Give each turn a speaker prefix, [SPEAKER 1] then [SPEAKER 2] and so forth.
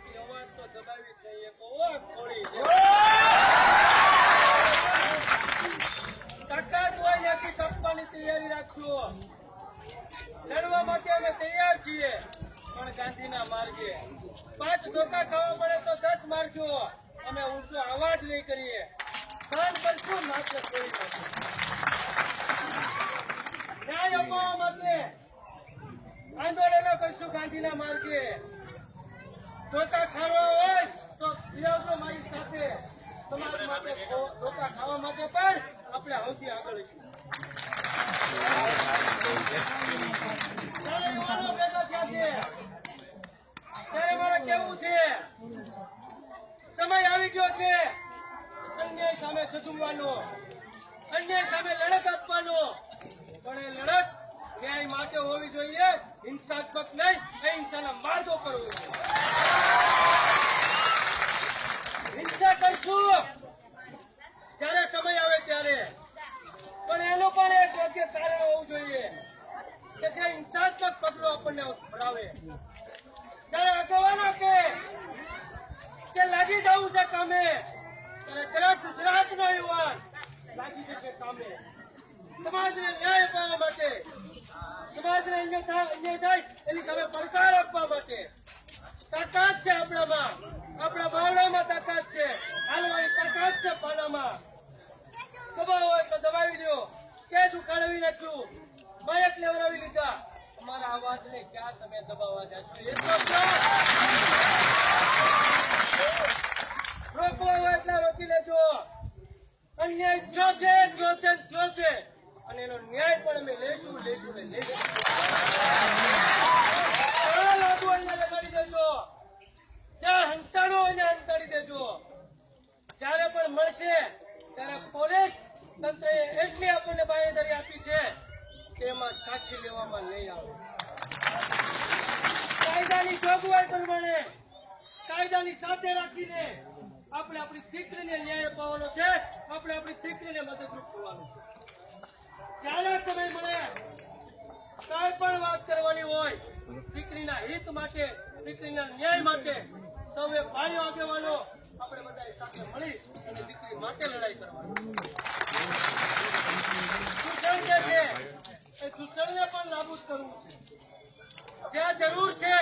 [SPEAKER 1] બાકી અવાજ તો દબાવી જ નહીં. થોડી તાકાત હોય ત્યાંથી કાપવાની તૈયારી રાખજો. લડવા માટે અમે તૈયાર છીએ, પણ ગાંધીના માર્ગે 5 ધોકા ખાવા પડે તો 10 મારજો. અમે ઊંચો અવાજ નહીં કરીએ. સહન કરશું માત્ર કોઈ નથી. ન્યાય અપાવવા માટે આંદોલનો કરશું ગાંધીના માર્ગે. ધોકા ખાવા હોય તો વિરોધો મારી સાથે. સમાજ માટે ધોકા ખાવા માટે પણ આપણે સૌથી આગળ છીએ. યુવાનો ભેગા થયા છે ત્યારે મારે કેવું છે, સમય આવી ગયો છે અન્યાય સામે ઝઝૂમવાનો, અન્યાય સામે લડત આપવાનો. પણ એ લડત ન્યાય માટે હોવી જોઈએ, હિંસાત્મક નહીં. અહિંસાના માર્ગો પર હોવી જોઈએ. હિંસા કરશું જ્યારે સમય આવે ત્યારે, પણ એનું પણ એક યોગ્ય કારણ હોવું જોઈએ કે જે હિંસાત્મક પગલો આપણને ભરાવે. ત્યારે આગેવાનો કે લાગી જવું છે કામે, ત્યારે કદાચ ગુજરાતનો યુવાન લાગી જશે કામે. સમાજને ન્યાય અપાવવા માટે, સમાજને અન્યાય થાય એની સામે પડકાર આપવા માટે તાકાત છે આપણામાં, આપણા બાવડામાં તાકાત છે, હાલવાની તાકાત છે પાનામાં. દબાવ હોય તો દબાવી દો. કેસ ઉખાડવી નાખ્યું, બાયક લેવડાવી લીધા. અમારા અવાજને ક્યાં તમે દબાવવા જશો? એ તો રોકવા હોય એટલા રોકી લેજો. અન્યાય જો છે અને એનો ન્યાય પણ અમે લેશું ને લેશું. લાગુ અહીંયા લગાડી દેજો. જ્યાં હંતાડો અહીંયા હંતાડી દેજો. જ્યારે પણ મળશે ત્યારે પોલીસ તંત્રએ એટલી આપણને બાંહેધરી આપી છે કે એમાં સાક્ષી લેવામાં નહીં આવે. કાયદાની જોગવાઈ પ્રમાણે, કાયદાની સાથે રાખીને આપણે આપણી દીકરીને ન્યાય અપાવવાનો છે. આપણે આપણી દીકરીને મદદરૂપ થવાનું છે. જ્યારે સમય મળે કાંઈ પણ વાત કરવાની હોય, દીકરીના હિત માટે, દીકરીના ન્યાય માટે સૌએ ભાઈઓ આગેવાનો આપણે બધા સાથે મળી અને દીકરી માટે લડાઈ કરવાની. દૂષણ જે છે એ દૂષણને પણ નાબૂદ કરવું છે. જ્યાં જરૂર છે